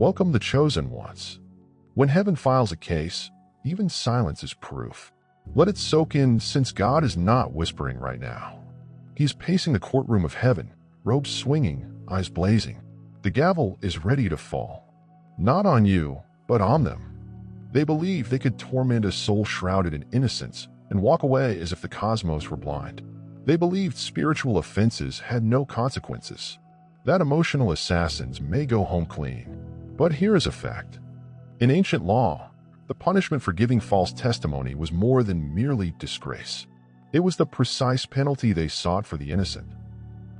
Welcome the chosen ones. When heaven files a case, even silence is proof. Let it soak in, since God is not whispering right now. He's pacing the courtroom of heaven, robes swinging, eyes blazing. The gavel is ready to fall. Not on you, but on them. They believe they could torment a soul shrouded in innocence and walk away as if the cosmos were blind. They believed spiritual offenses had no consequences, that emotional assassins may go home clean. But here is a fact. In ancient law, the punishment for giving false testimony was more than merely disgrace. It was the precise penalty they sought for the innocent.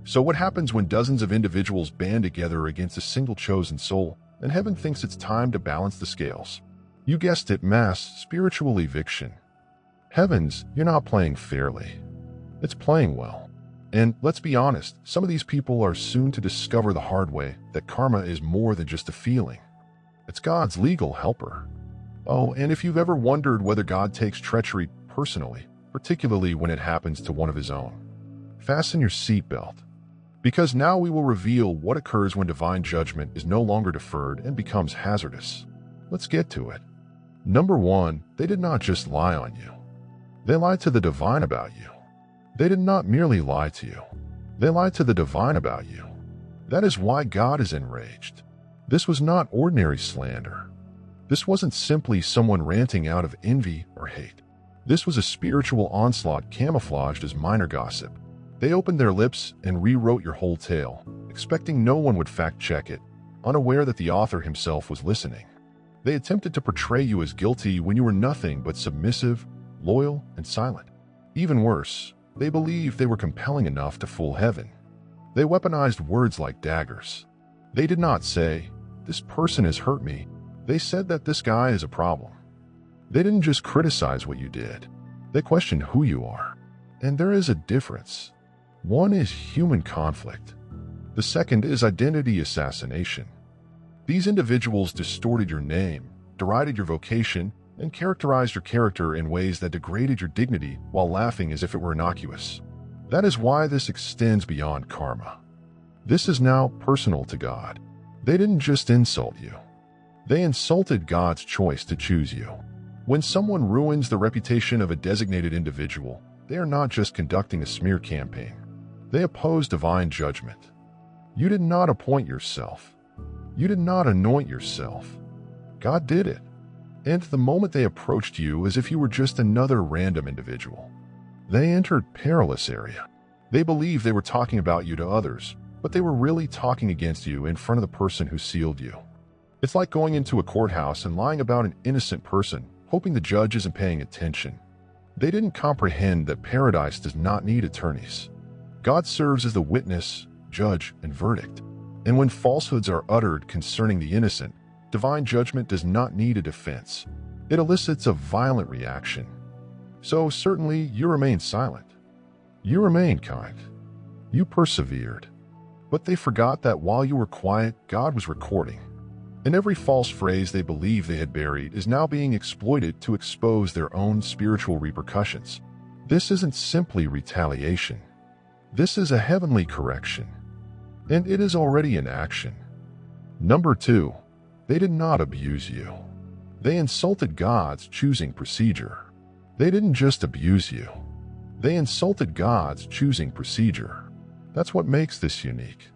So what happens when dozens of individuals band together against a single chosen soul, and heaven thinks it's time to balance the scales? You guessed it, mass spiritual eviction. Heavens, you're not playing fairly. It's playing well. And let's be honest, some of these people are soon to discover the hard way that karma is more than just a feeling. It's God's legal helper. Oh, and if you've ever wondered whether God takes treachery personally, particularly when it happens to one of his own, fasten your seatbelt. Because now we will reveal what occurs when divine judgment is no longer deferred and becomes hazardous. Let's get to it. Number 1, they did not just lie on you. They lied to the divine about you. They did not merely lie to you. They lied to the divine about you. That is why God is enraged. This was not ordinary slander. This wasn't simply someone ranting out of envy or hate. This was a spiritual onslaught camouflaged as minor gossip. They opened their lips and rewrote your whole tale, expecting no one would fact-check it, unaware that the author himself was listening. They attempted to portray you as guilty when you were nothing but submissive, loyal, and silent. Even worse, they believed they were compelling enough to fool heaven. They weaponized words like daggers. They did not say, "This person has hurt me." They said that this guy is a problem. They didn't just criticize what you did. They questioned who you are. And there is a difference. One is human conflict. The second is identity assassination. These individuals distorted your name, derided your vocation, and characterized your character in ways that degraded your dignity while laughing as if it were innocuous. That is why this extends beyond karma. This is now personal to God. They didn't just insult you. They insulted God's choice to choose you. When someone ruins the reputation of a designated individual, they are not just conducting a smear campaign. They oppose divine judgment. You did not appoint yourself. You did not anoint yourself. God did it. And the moment they approached you as if you were just another random individual, they entered perilous area. They believed they were talking about you to others, but they were really talking against you in front of the person who sealed you. It's like going into a courthouse and lying about an innocent person, hoping the judge isn't paying attention. They didn't comprehend that paradise does not need attorneys. God serves as the witness, judge, and verdict. And when falsehoods are uttered concerning the innocent, divine judgment does not need a defense. It elicits a violent reaction. So certainly you remain silent. You remained kind. You persevered. But they forgot that while you were quiet, God was recording. And every false phrase they believed they had buried is now being exploited to expose their own spiritual repercussions. This isn't simply retaliation. This is a heavenly correction. And it is already in action. Number 2, they did not abuse you. They insulted God's choosing procedure. They didn't just abuse you. They insulted God's choosing procedure. That's what makes this unique.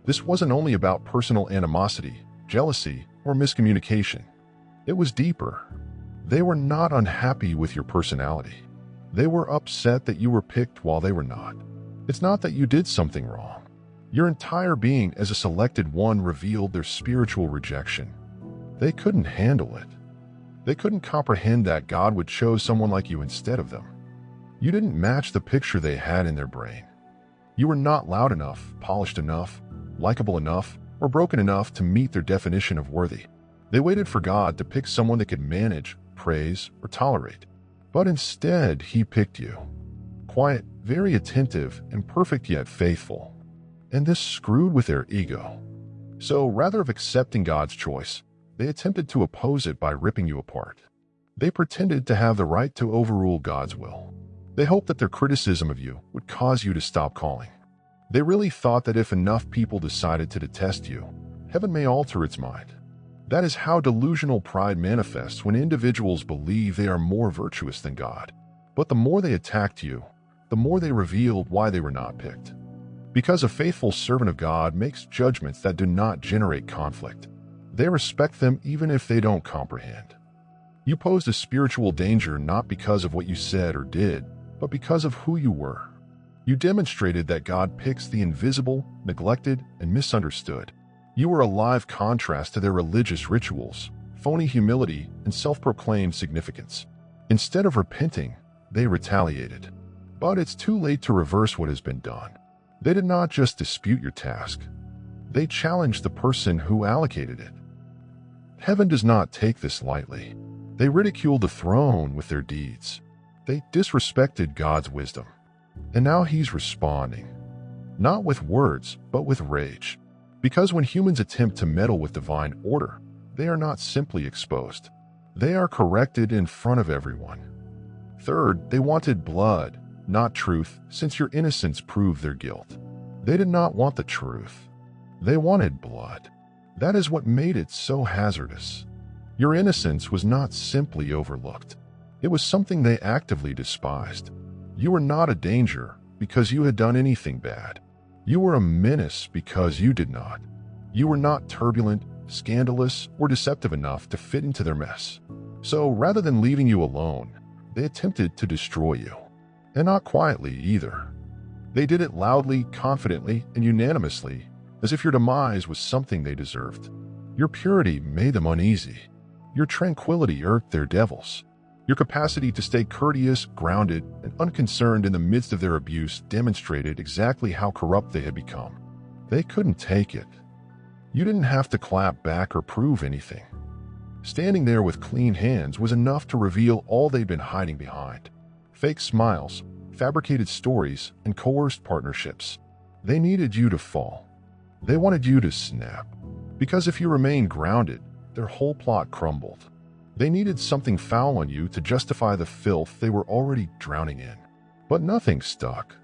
This wasn't only about personal animosity, jealousy, or miscommunication. It was deeper. They were not unhappy with your personality. They were upset that you were picked while they were not. It's not that you did something wrong. Your entire being as a selected one revealed their spiritual rejection. They couldn't handle it. They couldn't comprehend that God would choose someone like you instead of them. You didn't match the picture they had in their brain. You were not loud enough, polished enough, likable enough, or broken enough to meet their definition of worthy. They waited for God to pick someone they could manage, praise, or tolerate. But instead, He picked you. Quiet, very attentive, and perfect yet faithful. And this screwed with their ego. So rather of accepting God's choice, they attempted to oppose it by ripping you apart. They pretended to have the right to overrule God's will. They hoped that their criticism of you would cause you to stop calling. They really thought that if enough people decided to detest you, heaven may alter its mind. That is how delusional pride manifests when individuals believe they are more virtuous than God. But the more they attacked you, the more they revealed why they were not picked. Because a faithful servant of God makes judgments that do not generate conflict. They respect them even if they don't comprehend. You posed a spiritual danger not because of what you said or did, but because of who you were. You demonstrated that God picks the invisible, neglected, and misunderstood. You were a live contrast to their religious rituals, phony humility, and self-proclaimed significance. Instead of repenting, they retaliated. But it's too late to reverse what has been done. They did not just dispute your task. They challenged the person who allocated it. Heaven does not take this lightly. They ridiculed the throne with their deeds. They disrespected God's wisdom. And now he's responding. Not with words, but with rage. Because when humans attempt to meddle with divine order, they are not simply exposed. They are corrected in front of everyone. Third, they wanted blood, not truth, since your innocence proved their guilt. They did not want the truth. They wanted blood. That is what made it so hazardous. Your innocence was not simply overlooked. It was something they actively despised. You were not a danger because you had done anything bad. You were a menace because you did not. You were not turbulent, scandalous, or deceptive enough to fit into their mess. So rather than leaving you alone, they attempted to destroy you. And not quietly either. They did it loudly, confidently, and unanimously, as if your demise was something they deserved. Your purity made them uneasy. Your tranquility irked their devils. Your capacity to stay courteous, grounded, and unconcerned in the midst of their abuse demonstrated exactly how corrupt they had become. They couldn't take it. You didn't have to clap back or prove anything. Standing there with clean hands was enough to reveal all they'd been hiding behind. Fake smiles, fabricated stories, and coerced partnerships. They needed you to fall. They wanted you to snap. Because if you remained grounded, their whole plot crumbled. They needed something foul on you to justify the filth they were already drowning in. But nothing stuck.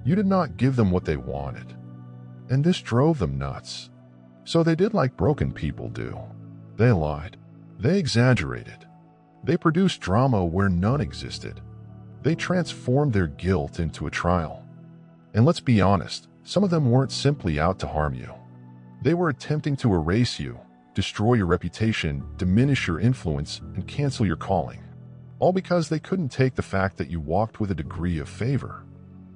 You did not give them what they wanted. And this drove them nuts. So they did like broken people do. They lied. They exaggerated. They produced drama where none existed. They transformed their guilt into a trial. And let's be honest, some of them weren't simply out to harm you. They were attempting to erase you, destroy your reputation, diminish your influence, and cancel your calling. All because they couldn't take the fact that you walked with a degree of favor.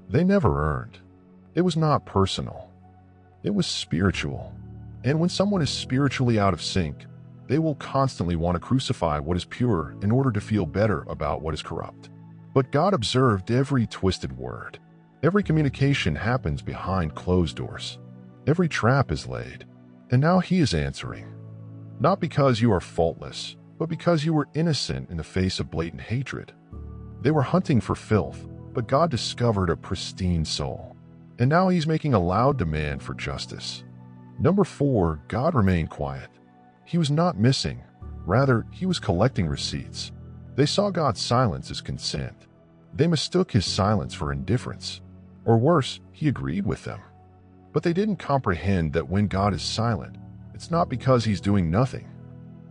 They never earned. It was not personal. It was spiritual. And when someone is spiritually out of sync, they will constantly want to crucify what is pure in order to feel better about what is corrupt. But God observed every twisted word. Every communication happens behind closed doors. Every trap is laid. And now He is answering. Not because you are faultless, but because you were innocent in the face of blatant hatred. They were hunting for filth, but God discovered a pristine soul. And now He's making a loud demand for justice. Number 4, God remained quiet. He was not missing. Rather, He was collecting receipts. They saw God's silence as consent. They mistook His silence for indifference. Or worse, He agreed with them. But they didn't comprehend that when God is silent, it's not because He's doing nothing.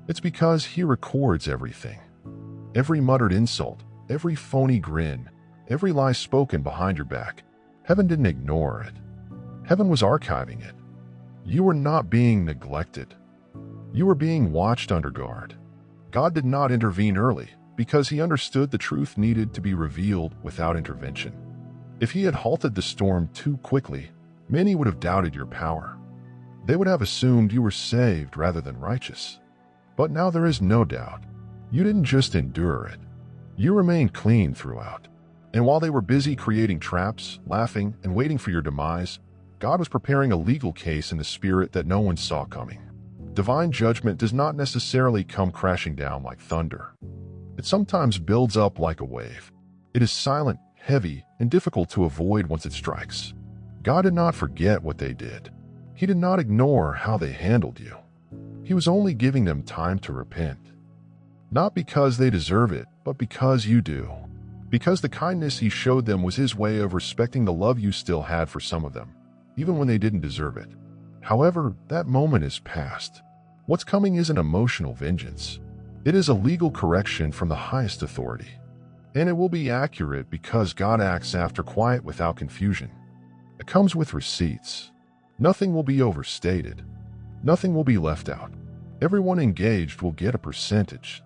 It's because He records everything. Every muttered insult, every phony grin, every lie spoken behind your back. Heaven didn't ignore it. Heaven was archiving it. You were not being neglected. You were being watched under guard. God did not intervene early because He understood the truth needed to be revealed without intervention. If He had halted the storm too quickly, many would have doubted your power. They would have assumed you were saved rather than righteous. But now there is no doubt. You didn't just endure it. You remained clean throughout. And while they were busy creating traps, laughing, and waiting for your demise, God was preparing a legal case in the spirit that no one saw coming. Divine judgment does not necessarily come crashing down like thunder. It sometimes builds up like a wave. It is silent, heavy, and difficult to avoid once it strikes. God did not forget what they did. He did not ignore how they handled you. He was only giving them time to repent. Not because they deserve it, but because you do. Because the kindness He showed them was His way of respecting the love you still had for some of them, even when they didn't deserve it. However, that moment is past. What's coming isn't emotional vengeance. It is a legal correction from the highest authority. And it will be accurate because God acts after quiet without confusion. It comes with receipts. Nothing will be overstated. Nothing will be left out. Everyone engaged will get a percentage.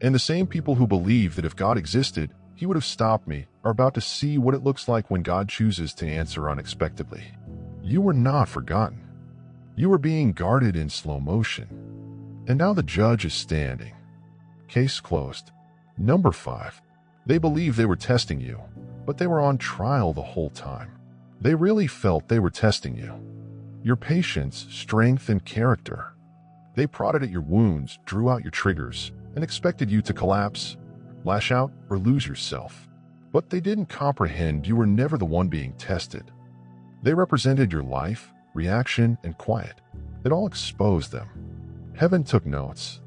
And the same people who believe that if God existed, He would have stopped me are about to see what it looks like when God chooses to answer unexpectedly. You were not forgotten. You were being guarded in slow motion. And now the judge is standing. Case closed. Number 5. They believed they were testing you, but they were on trial the whole time. They really felt they were testing you. Your patience, strength, and character. They prodded at your wounds, drew out your triggers, and expected you to collapse, lash out, or lose yourself. But they didn't comprehend you were never the one being tested. They represented your life, reaction, and quiet. It all exposed them. Heaven took notes.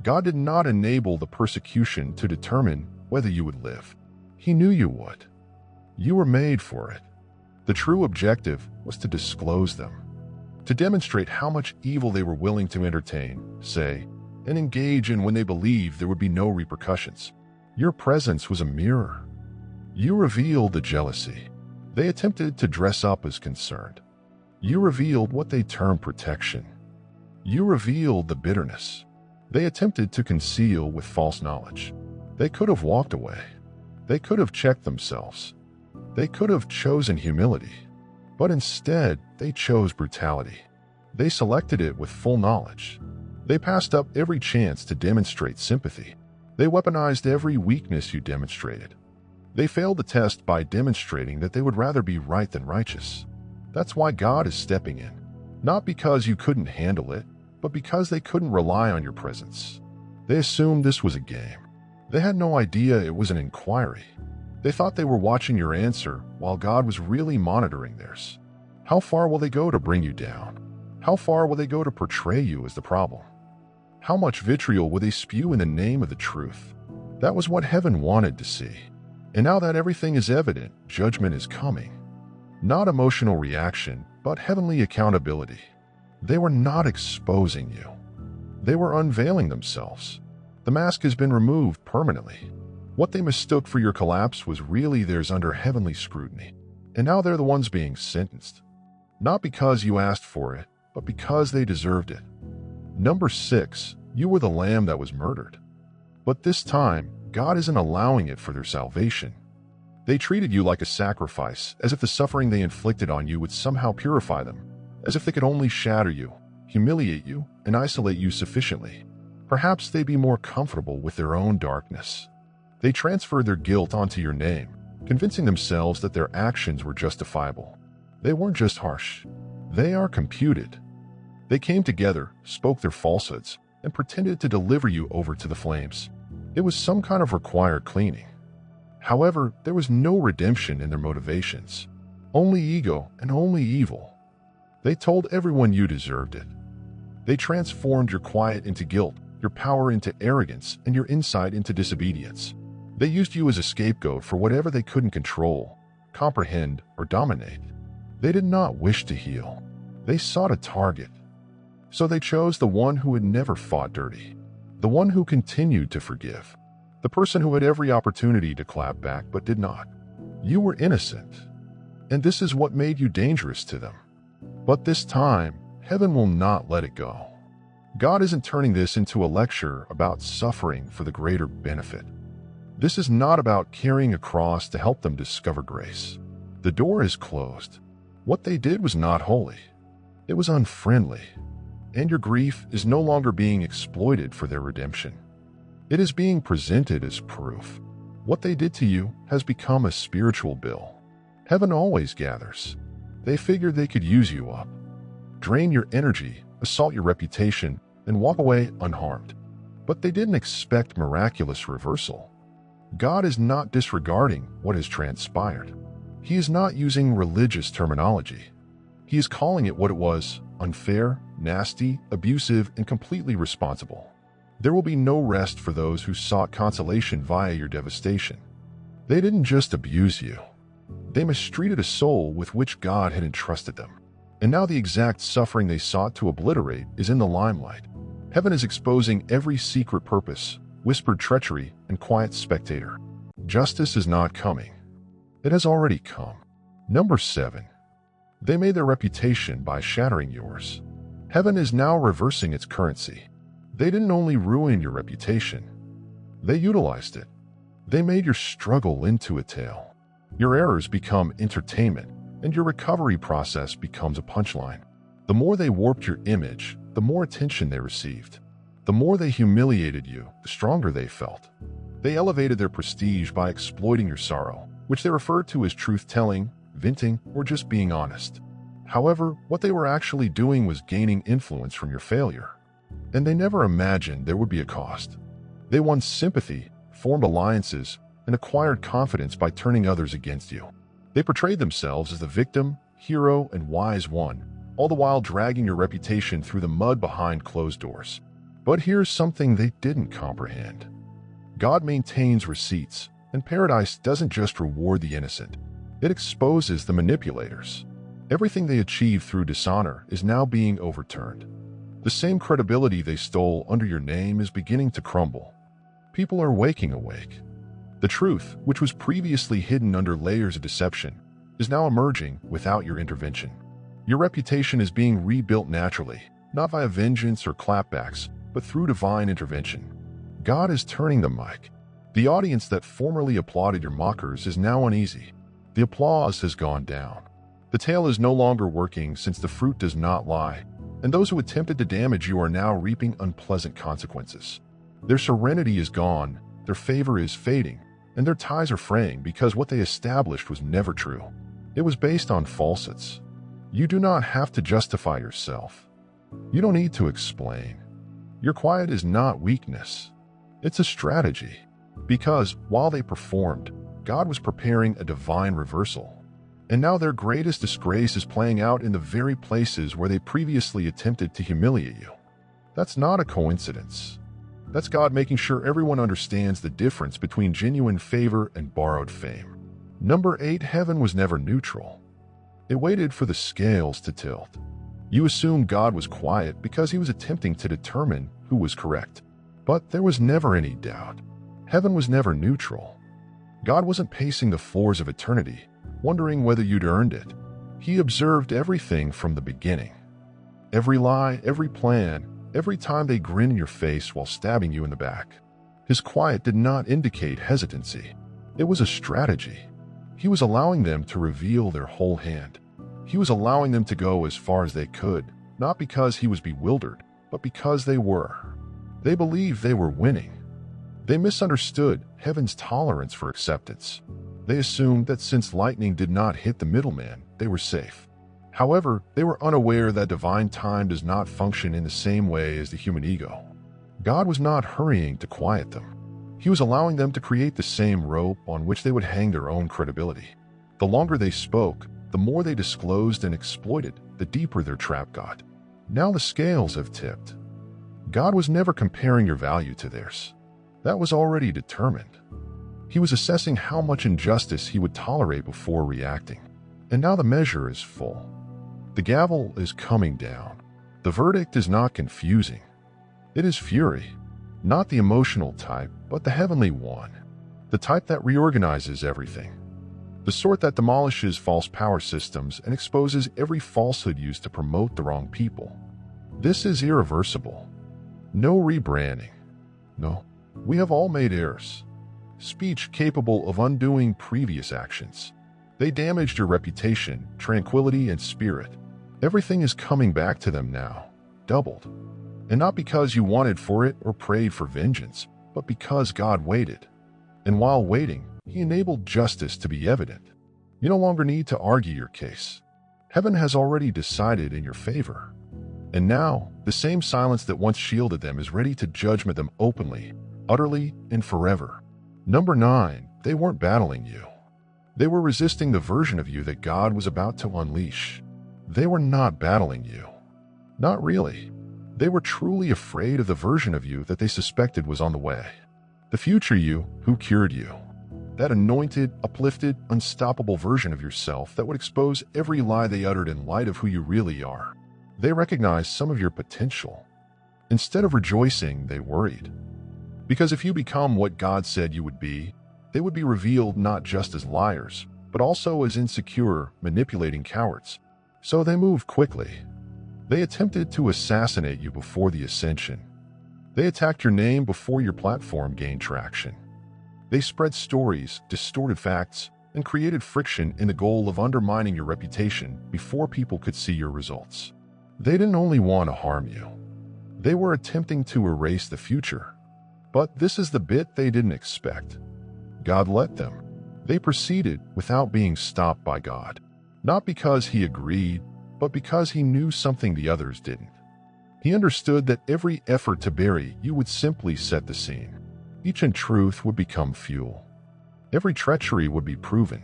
God did not enable the persecution to determine whether you would live. He knew you would. You were made for it. The true objective was to disclose them, to demonstrate how much evil they were willing to entertain, say, and engage in when they believed there would be no repercussions. Your presence was a mirror. You revealed the jealousy. They attempted to dress up as concerned. You revealed what they termed protection. You revealed the bitterness. They attempted to conceal with false knowledge. They could have walked away. They could have checked themselves. They could have chosen humility. But instead, they chose brutality. They selected it with full knowledge. They passed up every chance to demonstrate sympathy. They weaponized every weakness you demonstrated. They failed the test by demonstrating that they would rather be right than righteous. That's why God is stepping in. Not because you couldn't handle it, but because they couldn't rely on your presence. They assumed this was a game. They had no idea it was an inquiry. They thought they were watching your answer while God was really monitoring theirs. How far will they go to bring you down? How far will they go to portray you as the problem? How much vitriol will they spew in the name of the truth? That was what heaven wanted to see. And now that everything is evident, judgment is coming. Not emotional reaction, but heavenly accountability. They were not exposing you. They were unveiling themselves. The mask has been removed permanently. What they mistook for your collapse was really theirs under heavenly scrutiny. And now they're the ones being sentenced. Not because you asked for it, but because they deserved it. Number 6, you were the lamb that was murdered. But this time, God isn't allowing it for their salvation. They treated you like a sacrifice, as if the suffering they inflicted on you would somehow purify them, as if they could only shatter you, humiliate you, and isolate you sufficiently. Perhaps they'd be more comfortable with their own darkness. They transferred their guilt onto your name, convincing themselves that their actions were justifiable. They weren't just harsh. They are computed. They came together, spoke their falsehoods, and pretended to deliver you over to the flames. It was some kind of required cleaning. However, there was no redemption in their motivations. Only ego and only evil. They told everyone you deserved it. They transformed your quiet into guilt, your power into arrogance, and your insight into disobedience. They used you as a scapegoat for whatever they couldn't control, comprehend, or dominate. They did not wish to heal. They sought a target. So they chose the one who had never fought dirty, the one who continued to forgive, the person who had every opportunity to clap back but did not. You were innocent, and this is what made you dangerous to them. But this time, heaven will not let it go. God isn't turning this into a lecture about suffering for the greater benefit. This is not about carrying a cross to help them discover grace. The door is closed. What they did was not holy. It was unfriendly. And your grief is no longer being exploited for their redemption. It is being presented as proof. What they did to you has become a spiritual bill. Heaven always gathers. They figured they could use you up, drain your energy, assault your reputation, and walk away unharmed. But they didn't expect miraculous reversal. God is not disregarding what has transpired. He is not using religious terminology. He is calling it what it was: unfair, nasty, abusive, and completely responsible. There will be no rest for those who sought consolation via your devastation. They didn't just abuse you. They mistreated a soul with which God had entrusted them. And now the exact suffering they sought to obliterate is in the limelight. Heaven is exposing every secret purpose, whispered treachery, and quiet spectator. Justice is not coming. It has already come. Number 7. They made their reputation by shattering yours. Heaven is now reversing its currency. They didn't only ruin your reputation, they utilized it. They made your struggle into a tale. Your errors become entertainment, and your recovery process becomes a punchline. The more they warped your image, the more attention they received. The more they humiliated you, the stronger they felt. They elevated their prestige by exploiting your sorrow, which they referred to as truth-telling, venting, or just being honest. However, what they were actually doing was gaining influence from your failure. And they never imagined there would be a cost. They won sympathy, formed alliances, and acquired confidence by turning others against you. They portrayed themselves as the victim, hero, and wise one, all the while dragging your reputation through the mud behind closed doors. But here's something they didn't comprehend. God maintains receipts, and paradise doesn't just reward the innocent. It exposes the manipulators. Everything they achieved through dishonor is now being overturned. The same credibility they stole under your name is beginning to crumble. People are waking awake. The truth, which was previously hidden under layers of deception, is now emerging without your intervention. Your reputation is being rebuilt naturally, not via vengeance or clapbacks, but through divine intervention. God is turning the mic. The audience that formerly applauded your mockers is now uneasy. The applause has gone down. The tale is no longer working since the fruit does not lie, and those who attempted to damage you are now reaping unpleasant consequences. Their serenity is gone, their favor is fading, and their ties are fraying because what they established was never true. It was based on falsehoods. You do not have to justify yourself. You don't need to explain. Your quiet is not weakness. It's a strategy. Because while they performed, God was preparing a divine reversal. And now their greatest disgrace is playing out in the very places where they previously attempted to humiliate you. That's not a coincidence. That's God making sure everyone understands the difference between genuine favor and borrowed fame. Number 8, heaven was never neutral. It waited for the scales to tilt. You assumed God was quiet because he was attempting to determine who was correct. But there was never any doubt. Heaven was never neutral. God wasn't pacing the floors of eternity, wondering whether you'd earned it. He observed everything from the beginning. Every lie, every plan, every time they grinned in your face while stabbing you in the back. His quiet did not indicate hesitancy. It was a strategy. He was allowing them to reveal their whole hand. He was allowing them to go as far as they could, not because he was bewildered, but because they were. They believed they were winning. They misunderstood heaven's tolerance for acceptance. They assumed that since lightning did not hit the middleman, they were safe. However, they were unaware that divine time does not function in the same way as the human ego. God was not hurrying to quiet them. He was allowing them to create the same rope on which they would hang their own credibility. The longer they spoke, the more they disclosed and exploited, the deeper their trap got. Now the scales have tipped. God was never comparing your value to theirs. That was already determined. He was assessing how much injustice he would tolerate before reacting. And now the measure is full. The gavel is coming down. The verdict is not confusing. It is fury. Not the emotional type, but the heavenly one. The type that reorganizes everything. The sort that demolishes false power systems and exposes every falsehood used to promote the wrong people. This is irreversible. No rebranding. No. We have all made errors. Speech capable of undoing previous actions. They damaged your reputation, tranquility, and spirit. Everything is coming back to them now, doubled. And not because you wanted for it or prayed for vengeance, but because God waited. And while waiting, he enabled justice to be evident. You no longer need to argue your case. Heaven has already decided in your favor. And now, the same silence that once shielded them is ready to judgment them openly, utterly, and forever. Number 9, they weren't battling you. They were resisting the version of you that God was about to unleash. They were not battling you. Not really. They were truly afraid of the version of you that they suspected was on the way. The future you who cured you. That anointed, uplifted, unstoppable version of yourself that would expose every lie they uttered in light of who you really are. They recognized some of your potential. Instead of rejoicing, they worried. Because if you become what God said you would be, they would be revealed not just as liars, but also as insecure, manipulating cowards. So they moved quickly. They attempted to assassinate you before the ascension. They attacked your name before your platform gained traction. They spread stories, distorted facts, and created friction in the goal of undermining your reputation before people could see your results. They didn't only want to harm you. They were attempting to erase the future. But this is the bit they didn't expect. God let them. They proceeded without being stopped by God. Not because he agreed, but because he knew something the others didn't. He understood that every effort to bury you would simply set the scene. Each untruth would become fuel. Every treachery would be proven.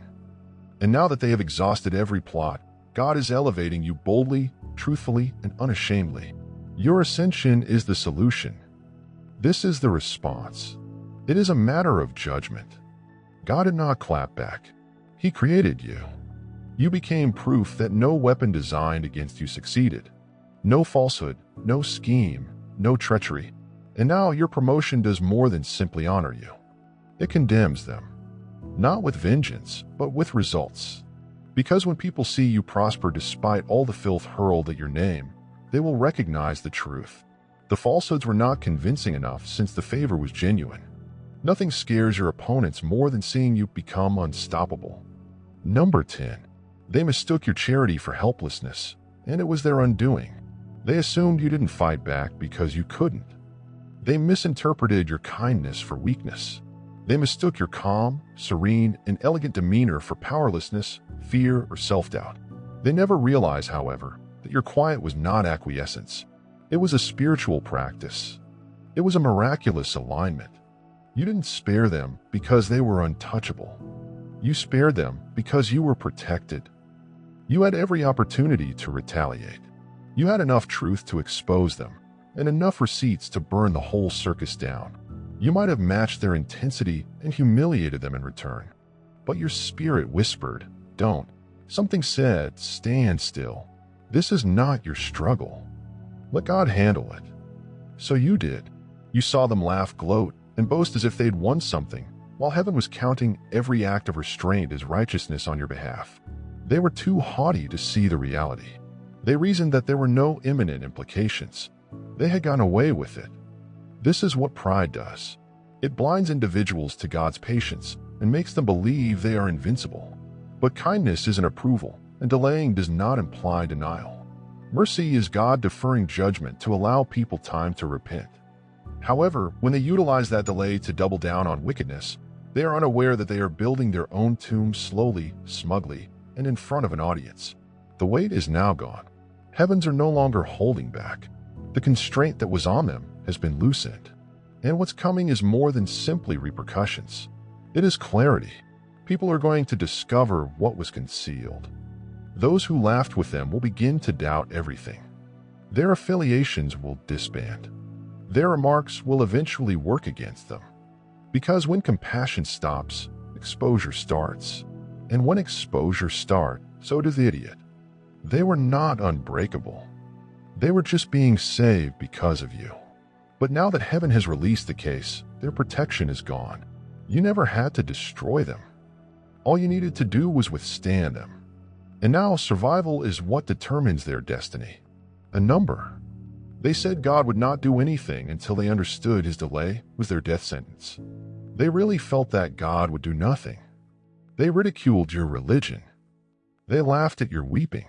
And now that they have exhausted every plot, God is elevating you boldly, truthfully, and unashamedly. Your ascension is the solution. This is the response. It is a matter of judgment. God did not clap back. He created you. You became proof that no weapon designed against you succeeded. No falsehood, no scheme, no treachery. And now your promotion does more than simply honor you. It condemns them. Not with vengeance, but with results. Because when people see you prosper despite all the filth hurled at your name, they will recognize the truth. The falsehoods were not convincing enough since the favor was genuine. Nothing scares your opponents more than seeing you become unstoppable. Number 10. They mistook your charity for helplessness, and it was their undoing. They assumed you didn't fight back because you couldn't. They misinterpreted your kindness for weakness. They mistook your calm, serene, and elegant demeanor for powerlessness, fear, or self-doubt. They never realized, however, that your quiet was not acquiescence. It was a spiritual practice. It was a miraculous alignment. You didn't spare them because they were untouchable. You spared them because you were protected. You had every opportunity to retaliate. You had enough truth to expose them, and enough receipts to burn the whole circus down. You might have matched their intensity and humiliated them in return. But your spirit whispered, "Don't." Something said, "Stand still. This is not your struggle. Let God handle it." So you did. You saw them laugh, gloat, and boast as if they'd won something, while heaven was counting every act of restraint as righteousness on your behalf. They were too haughty to see the reality. They reasoned that there were no imminent implications. They had gone away with it. This is what pride does. It blinds individuals to God's patience and makes them believe they are invincible. But kindness is an approval, and delaying does not imply denial. Mercy is God deferring judgment to allow people time to repent. However, when they utilize that delay to double down on wickedness, they are unaware that they are building their own tomb slowly, smugly, and in front of an audience. The weight is now gone. Heavens are no longer holding back. The constraint that was on them has been loosened. And what's coming is more than simply repercussions. It is clarity. People are going to discover what was concealed. Those who laughed with them will begin to doubt everything. Their affiliations will disband. Their remarks will eventually work against them. Because when compassion stops, exposure starts. And when exposure starts, so does the idiot. They were not unbreakable. They were just being saved because of you. But now that heaven has released the case, their protection is gone. You never had to destroy them. All you needed to do was withstand them. And now survival is what determines their destiny. A number. They said God would not do anything until they understood his delay was their death sentence. They really felt that God would do nothing. They ridiculed your religion. They laughed at your weeping.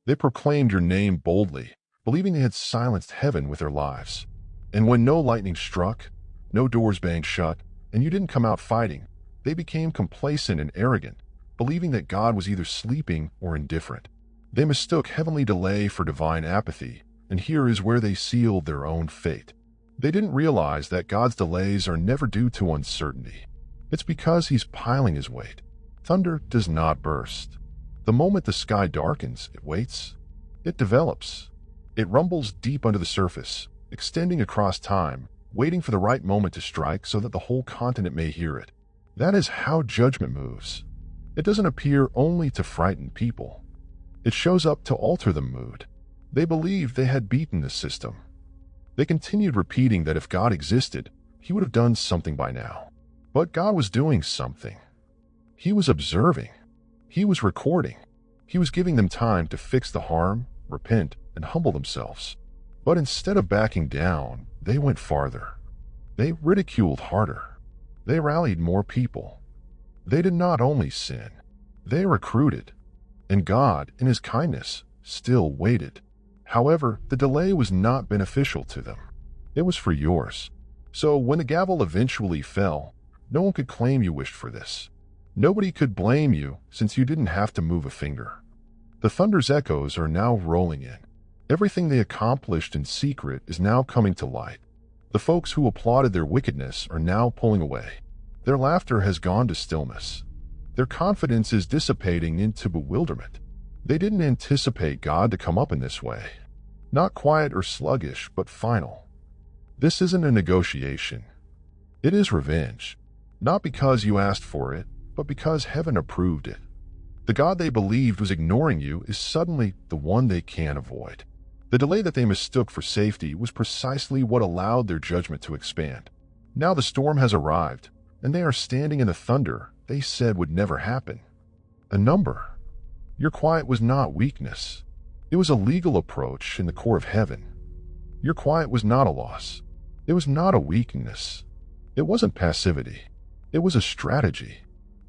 They proclaimed your name boldly, believing they had silenced heaven with their lives. And when no lightning struck, no doors banged shut, and you didn't come out fighting, they became complacent and arrogant, believing that God was either sleeping or indifferent. They mistook heavenly delay for divine apathy, and here is where they sealed their own fate. They didn't realize that God's delays are never due to uncertainty. It's because he's piling his weight. Thunder does not burst. The moment the sky darkens, it waits. It develops. It rumbles deep under the surface, extending across time, waiting for the right moment to strike so that the whole continent may hear it. That is how judgment moves. It doesn't appear only to frighten people. It shows up to alter the mood. They believed they had beaten the system. They continued repeating that if God existed, he would have done something by now. But God was doing something. He was observing. He was recording. He was giving them time to fix the harm, repent, and humble themselves. But instead of backing down, they went farther. They ridiculed harder. They rallied more people. They did not only sin, they recruited. And God, in his kindness, still waited. However, the delay was not beneficial to them. It was for yours. So when the gavel eventually fell, no one could claim you wished for this. Nobody could blame you since you didn't have to move a finger. The thunder's echoes are now rolling in. Everything they accomplished in secret is now coming to light. The folks who applauded their wickedness are now pulling away. Their laughter has gone to stillness. Their confidence is dissipating into bewilderment. They didn't anticipate God to come up in this way. Not quiet or sluggish, but final. This isn't a negotiation. It is revenge. Not because you asked for it, but because heaven approved it. The God they believed was ignoring you is suddenly the one they can't avoid. The delay that they mistook for safety was precisely what allowed their judgment to expand. Now the storm has arrived, and they are standing in the thunder they said would never happen. A number. Your quiet was not weakness. It was a legal approach in the court of heaven. Your quiet was not a loss. It was not a weakness. It wasn't passivity. It was a strategy.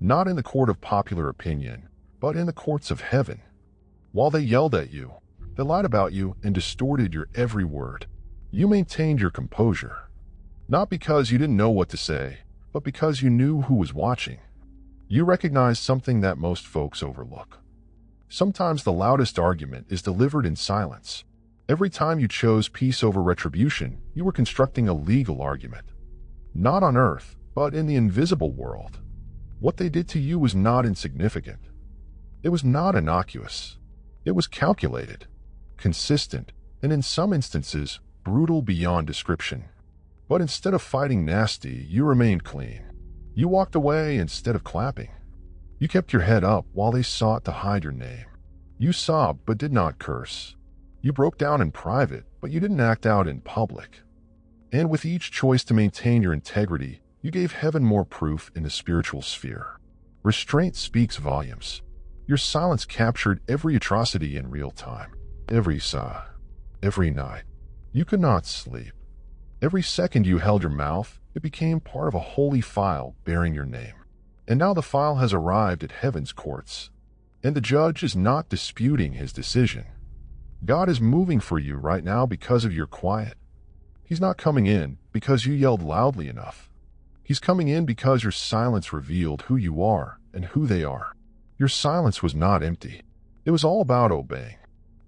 Not in the court of popular opinion, but in the courts of heaven. While they yelled at you, they lied about you and distorted your every word, you maintained your composure. Not because you didn't know what to say, but because you knew who was watching. You recognized something that most folks overlook. Sometimes the loudest argument is delivered in silence. Every time you chose peace over retribution, you were constructing a legal argument. Not on earth, but in the invisible world. What they did to you was not insignificant. It was not innocuous. It was calculated, consistent, and in some instances, brutal beyond description. But instead of fighting nasty, you remained clean. You walked away instead of clapping. You kept your head up while they sought to hide your name. You sobbed but did not curse. You broke down in private, but you didn't act out in public. And with each choice to maintain your integrity, you gave heaven more proof in the spiritual sphere. Restraint speaks volumes. Your silence captured every atrocity in real time. Every sigh, every night. You could not sleep. Every second you held your mouth, it became part of a holy file bearing your name. And now the file has arrived at heaven's courts. And the judge is not disputing his decision. God is moving for you right now because of your quiet. He's not coming in because you yelled loudly enough. He's coming in because your silence revealed who you are and who they are. Your silence was not empty. It was all about obeying.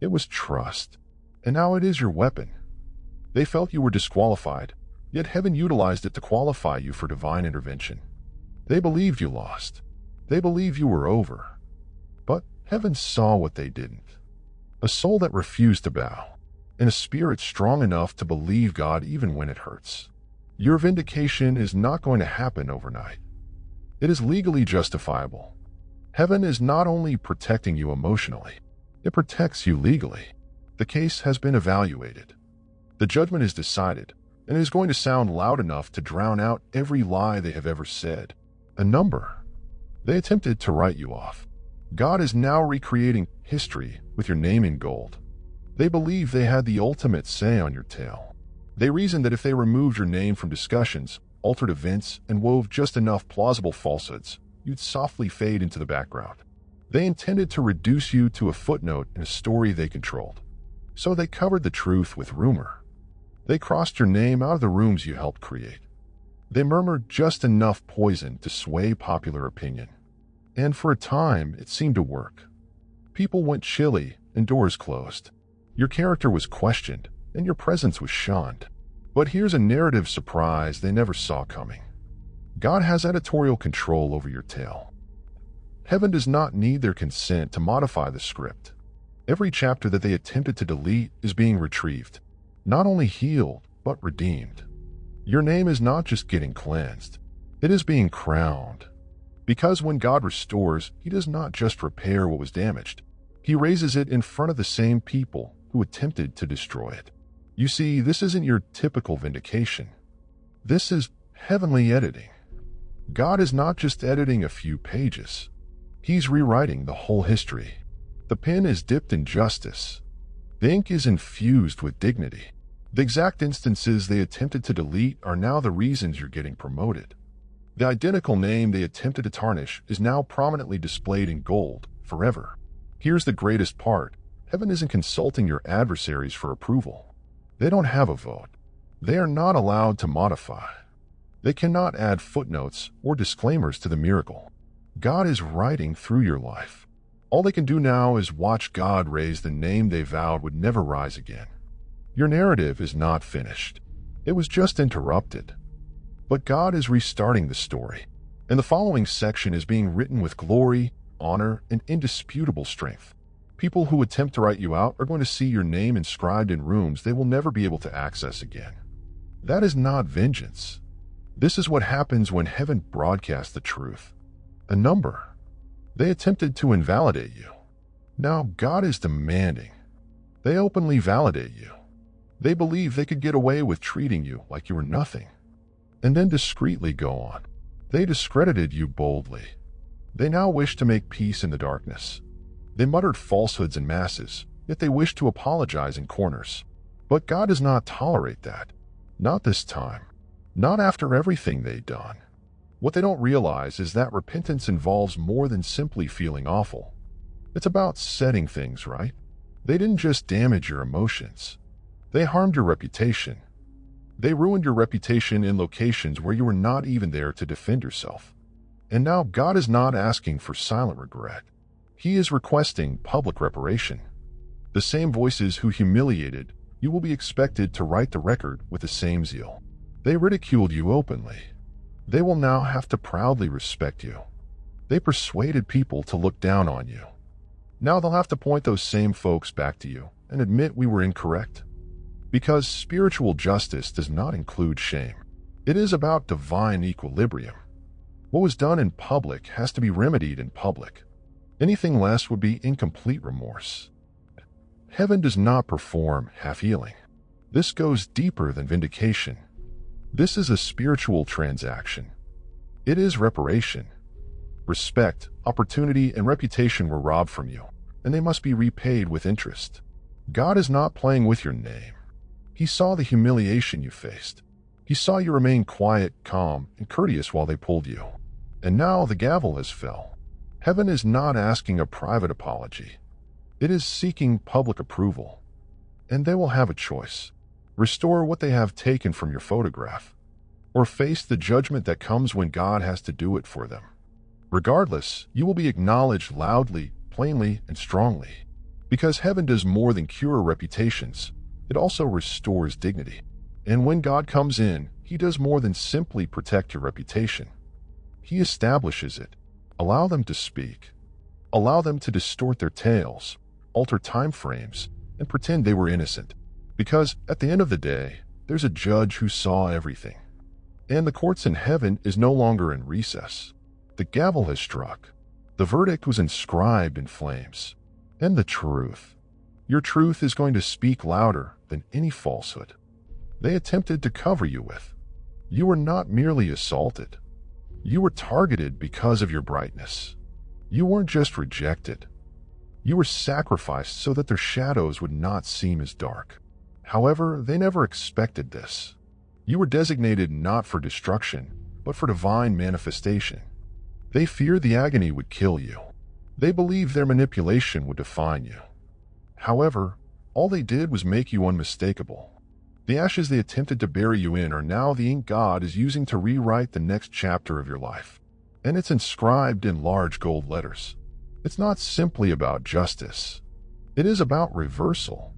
It was trust. And now it is your weapon. They felt you were disqualified, yet heaven utilized it to qualify you for divine intervention. They believed you lost. They believed you were over. But heaven saw what they didn't. A soul that refused to bow, and a spirit strong enough to believe God even when it hurts. Your vindication is not going to happen overnight. It is legally justifiable. Heaven is not only protecting you emotionally, it protects you legally. The case has been evaluated. The judgment is decided, and it is going to sound loud enough to drown out every lie they have ever said. A number. They attempted to write you off. God is now recreating history with your name in gold. They believe they had the ultimate say on your tale. They reasoned that if they removed your name from discussions, altered events, and wove just enough plausible falsehoods, you'd softly fade into the background. They intended to reduce you to a footnote in a story they controlled. So they covered the truth with rumor. They crossed your name out of the rooms you helped create. They murmured just enough poison to sway popular opinion. And for a time, it seemed to work. People went chilly and doors closed. Your character was questioned, and your presence was shunned. But here's a narrative surprise they never saw coming. God has editorial control over your tale. Heaven does not need their consent to modify the script. Every chapter that they attempted to delete is being retrieved, not only healed, but redeemed. Your name is not just getting cleansed, it is being crowned. Because when God restores, He does not just repair what was damaged. He raises it in front of the same people who attempted to destroy it. You see, this isn't your typical vindication. This is heavenly editing. God is not just editing a few pages. He's rewriting the whole history. The pen is dipped in justice. The ink is infused with dignity. The exact instances they attempted to delete are now the reasons you're getting promoted. The identical name they attempted to tarnish is now prominently displayed in gold forever. Here's the greatest part. Heaven isn't consulting your adversaries for approval. They don't have a vote. They are not allowed to modify. They cannot add footnotes or disclaimers to the miracle. God is writing through your life. All they can do now is watch God raise the name they vowed would never rise again. Your narrative is not finished. It was just interrupted. But God is restarting the story, and the following section is being written with glory, honor, and indisputable strength. People who attempt to write you out are going to see your name inscribed in rooms they will never be able to access again. That is not vengeance. This is what happens when heaven broadcasts the truth. A number. They attempted to invalidate you. Now God is demanding. They openly validate you. They believe they could get away with treating you like you were nothing, and then discreetly go on. They discredited you boldly. They now wish to make peace in the darkness. They muttered falsehoods in masses, yet they wish to apologize in corners. But God does not tolerate that. Not this time. Not after everything they've done. What they don't realize is that repentance involves more than simply feeling awful. It's about setting things right. They didn't just damage your emotions. They harmed your reputation. They ruined your reputation in locations where you were not even there to defend yourself. And now God is not asking for silent regret. He is requesting public reparation. The same voices who humiliated you will be expected to write the record with the same zeal. They ridiculed you openly. They will now have to proudly respect you. They persuaded people to look down on you. Now they'll have to point those same folks back to you and admit we were incorrect. Because spiritual justice does not include shame. It is about divine equilibrium. What was done in public has to be remedied in public. Anything less would be incomplete remorse. Heaven does not perform half-healing. This goes deeper than vindication. This is a spiritual transaction. It is reparation. Respect, opportunity, and reputation were robbed from you, and they must be repaid with interest. God is not playing with your name. He saw the humiliation you faced. He saw you remain quiet, calm, and courteous while they pulled you. And now the gavel has fell. Heaven is not asking a private apology. It is seeking public approval. And they will have a choice. Restore what they have taken from your photograph, or face the judgment that comes when God has to do it for them. Regardless, you will be acknowledged loudly, plainly, and strongly. Because heaven does more than cure reputations. It also restores dignity. And when God comes in, He does more than simply protect your reputation. He establishes it. Allow them to speak. Allow them to distort their tales, alter time frames, and pretend they were innocent. Because at the end of the day, there's a judge who saw everything. And the courts in heaven is no longer in recess. The gavel has struck. The verdict was inscribed in flames. And the truth. Your truth is going to speak louder than any falsehood they attempted to cover you with. You were not merely assaulted. You were targeted because of your brightness. You weren't just rejected. You were sacrificed so that their shadows would not seem as dark. However, they never expected this. You were designated not for destruction, but for divine manifestation. They feared the agony would kill you. They believed their manipulation would define you. However, all they did was make you unmistakable. The ashes they attempted to bury you in are now the ink God is using to rewrite the next chapter of your life. And it's inscribed in large gold letters. It's not simply about justice. It is about reversal.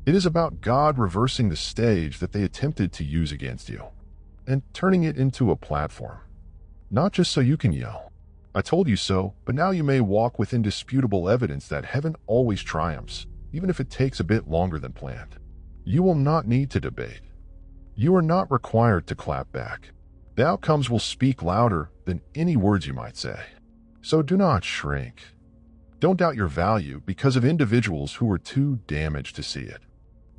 It is about God reversing the stage that they attempted to use against you and turning it into a platform. Not just so you can yell, "I told you so," but now you may walk with indisputable evidence that heaven always triumphs, even if it takes a bit longer than planned. You will not need to debate. You are not required to clap back. The outcomes will speak louder than any words you might say. So do not shrink. Don't doubt your value because of individuals who were too damaged to see it.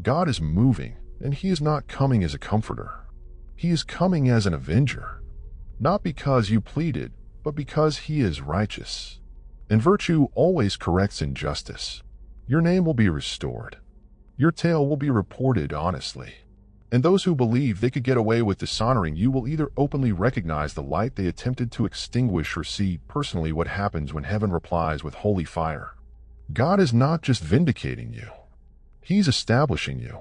God is moving, And he is not coming as a comforter. He is coming as an avenger. Not because you pleaded, but because he is righteous. And virtue always corrects injustice. Your name will be restored. Your tale will be reported honestly. And those who believe they could get away with dishonoring you will either openly recognize the light they attempted to extinguish or see personally what happens when heaven replies with holy fire. God is not just vindicating you. He's establishing you.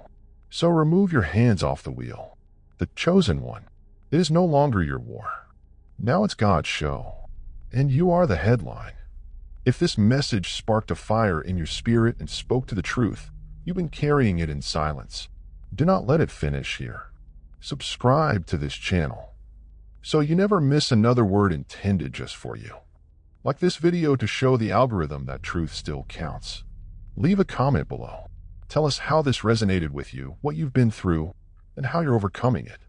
So remove your hands off the wheel. The chosen one. It is no longer your war. Now it's God's show. And you are the headline. If this message sparked a fire in your spirit and spoke to the truth, you've been carrying it in silence. Do not let it finish here. Subscribe to this channel so you never miss another word intended just for you. Like this video to show the algorithm that truth still counts. Leave a comment below. Tell us how this resonated with you, what you've been through, and how you're overcoming it.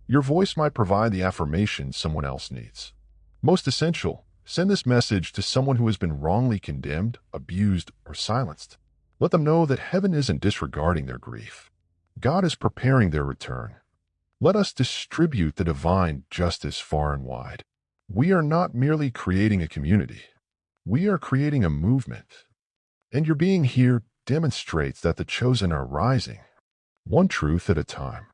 Your voice might provide the affirmation someone else needs. Most essential, send this message to someone who has been wrongly condemned, abused, or silenced. Let them know that heaven isn't disregarding their grief. God is preparing their return. Let us distribute the divine justice far and wide. We are not merely creating a community. We are creating a movement. And your being here demonstrates that the chosen are rising, one truth at a time.